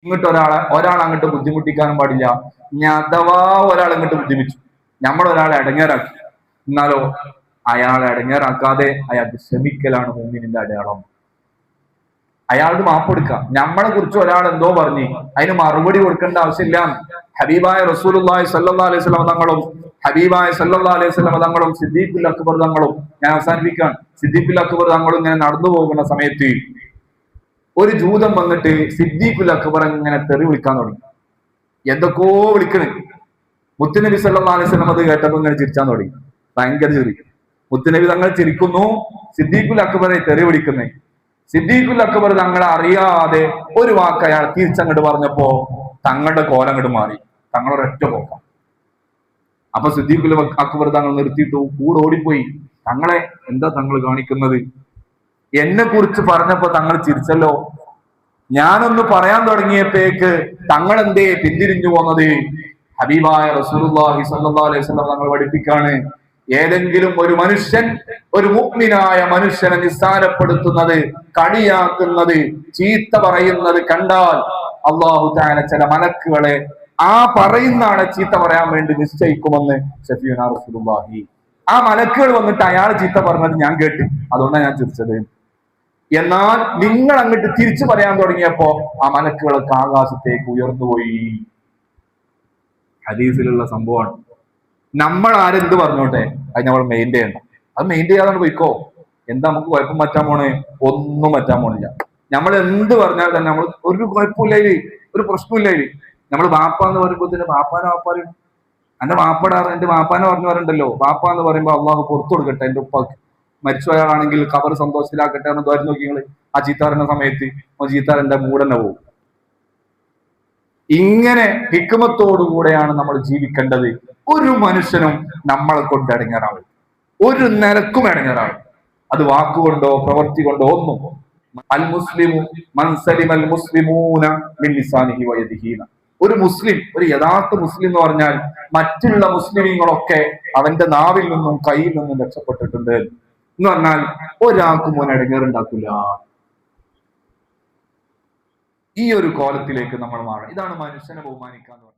ഇങ്ങോട്ട് ഒരാൾ അങ്ങോട്ട് ബുദ്ധിമുട്ടിക്കാനും പാടില്ല. ഞാൻ അഥവാ ഒരാൾ ഇങ്ങോട്ട് ബുദ്ധിമുട്ടിച്ചു, നമ്മൾ ഒരാളെ അടങ്ങേറാക്കി, എന്നാലോ അയാളെ അടങ്ങേറാക്കാതെ അയാൾക്ക് ക്ഷമിക്കലാണ് മുഅ്മിനിന്റെ അടയാളം. അയാൾക്ക് മാപ്പ് കൊടുക്കാം. നമ്മളെ കുറിച്ച് ഒരാൾ എന്തോ പറഞ്ഞു, അതിന് മറുപടി കൊടുക്കേണ്ട ആവശ്യമില്ല. ഹബീബായ റസൂലുള്ളാഹി സ്വല്ലല്ലാഹു അലൈഹി വസല്ലം തങ്ങളും സിദ്ദീഖുൽ അക്ബർ തങ്ങളും, ഞാൻ അവസാനിപ്പിക്കാൻ, സിദ്ദീഖുൽ അക്ബർ തങ്ങളും ഇങ്ങനെ നടന്നു പോകുന്ന സമയത്ത് ഒരു ജൂതൻ വന്നിട്ട് സിദ്ദീഖുൽ അക്ബർ ഇങ്ങനെ തെറി വിളിക്കാൻ തുടങ്ങി. എന്തൊക്കെയോ വിളിക്കണ്. മുത്തുനബി സല്ലല്ലാഹു അലൈഹി വസല്ലം അത് കേട്ടപ്പോൾ ഇങ്ങനെ ചിരിച്ചാൻ തുടങ്ങി. ഭയങ്കര ചിരി. മുത്തുനബി തങ്ങൾ ചിരിക്കുന്നു, സിദ്ദീഖുൽ അക്ബറെ തെറി വിളിക്കുന്നേ. സിദ്ദീഖുൽ അക്ബർ തങ്ങളെ അറിയാതെ ഒരു വാക്ക് അയാൾ തിരിച്ചങ്ങോട്ട് പറഞ്ഞപ്പോ തങ്ങളുടെ കോലം അങ്ങോട്ട് മാറി. തങ്ങളൊരൊറ്റ പോക്കാം. അപ്പൊ സിദ്ദീഖുൽ അക്ബർ തങ്ങൾ നിർത്തിയിട്ടു കൂടെ ഓടിപ്പോയി. തങ്ങളെ എന്താ തങ്ങൾ കാണിക്കുന്നത്? എന്നെ കുറിച്ച് പറഞ്ഞപ്പോ തങ്ങൾ ചിരിച്ചല്ലോ. ഞാനൊന്ന് പറയാൻ തുടങ്ങിയപ്പോഴേക്ക് തങ്ങൾ എന്തേ പിന്തിരിഞ്ഞു പോന്നത്? ഹബീബായ റസൂലുള്ളാഹി സ്വല്ലല്ലാഹു അലൈഹി വസല്ലം തങ്ങൾ പഠിപ്പിക്കാണ്, ഏതെങ്കിലും ഒരു മനുഷ്യൻ ഒരു മുഅ്മിനായ മനുഷ്യനെ നിസ്സാരപ്പെടുത്തുന്നത്, കളിയാക്കുന്നത്, ചീത്ത പറയുന്നത് കണ്ടാൽ അല്ലാഹു തആല ചില മലക്കുകളെ ആ പറയുന്ന ആളെ ചീത്ത പറയാൻ വേണ്ടി നിശ്ചയിക്കുമെന്ന് ശഫീഉനാ റസൂലുള്ളാഹി. ആ മലക്കുകൾ വന്നിട്ട് അയാൾ ചീത്ത പറഞ്ഞത് ഞാൻ കേട്ടു, അതുകൊണ്ടാണ് ഞാൻ ചിരിച്ചത്. എന്നാൽ നിങ്ങൾ അങ്ങോട്ട് തിരിച്ചു പറയാൻ തുടങ്ങിയപ്പോ ആ മലക്കുകളൊക്കെ ആകാശത്തേക്ക് ഉയർന്നുപോയി. ഹദീസിലുള്ള സംഭവമാണ്. നമ്മൾ ആരെന്ത് പറഞ്ഞോട്ടെ, അത് നമ്മൾ മെയിൻ ചെയ്യണം. അത് മെയിൻ ചെയ്യാതെ പോയിക്കോ. എന്താ നമുക്ക് കുഴപ്പം പറ്റാൻ പോണേ? ഒന്നും പറ്റാൻ പോണില്ല. നമ്മൾ എന്ത് പറഞ്ഞാൽ തന്നെ നമ്മൾ ഒരു കുഴപ്പമില്ല, ഒരു പ്രശ്നമില്ല. നമ്മൾ വാപ്പ എന്ന് പറയുമ്പോൾ തന്നെ വാപ്പാനും എന്റെ വാപ്പടാറ് എന്റെ വാപ്പാനെ പറഞ്ഞവരുണ്ടല്ലോ. വാപ്പ എന്ന് പറയുമ്പോൾ അള്ളാഹു പുറത്തു കൊടുക്കട്ടെ, എന്റെ ഉപ്പാക്ക് മരിച്ചുപോയാളാണെങ്കിൽ ഖബർ സന്തോഷത്തിലാക്കട്ടെ എന്ന് ദ്വാരം നോക്കി നിങ്ങൾ ആ ചീത്താറിന്റെ സമയത്ത് ചീത്താറിന്റെ മൂടന്നെ പോകും. ഇങ്ങനെ ഹിക്മത്തോടുകൂടെയാണ് നമ്മൾ ജീവിക്കേണ്ടത്. ഒരു മനുഷ്യനും നമ്മളെ കൊണ്ട് ഇടങ്ങേറാവും, ഒരു നിരക്കും ഇടങ്ങേറാവും. അത് വാക്കുകൊണ്ടോ പ്രവൃത്തി കൊണ്ടോ ഒന്നും. അൽ മുസ്ലിമു മൻ സലിമൽ മുസ്ലിമൂന മിൻ ലിസാനിഹി വയദിഹി. ഒരു മുസ്ലിം, ഒരു യഥാർത്ഥ മുസ്ലിം എന്ന് പറഞ്ഞാൽ മറ്റുള്ള മുസ്ലിമീങ്ങളൊക്കെ അവന്റെ നാവിൽ നിന്നും കയ്യിൽ നിന്നും രക്ഷപ്പെട്ടിട്ടുണ്ട് എന്ന് പറഞ്ഞാൽ ഒരാൾക്കും മോൻ ഇടങ്ങേറുണ്ടാക്കില്ല. ഈ ഒരു കോലത്തിലേക്ക് നമ്മൾ മാറണം. ഇതാണ് മനുഷ്യനെ ബഹുമാനിക്കാന്ന് പറയുന്നത്.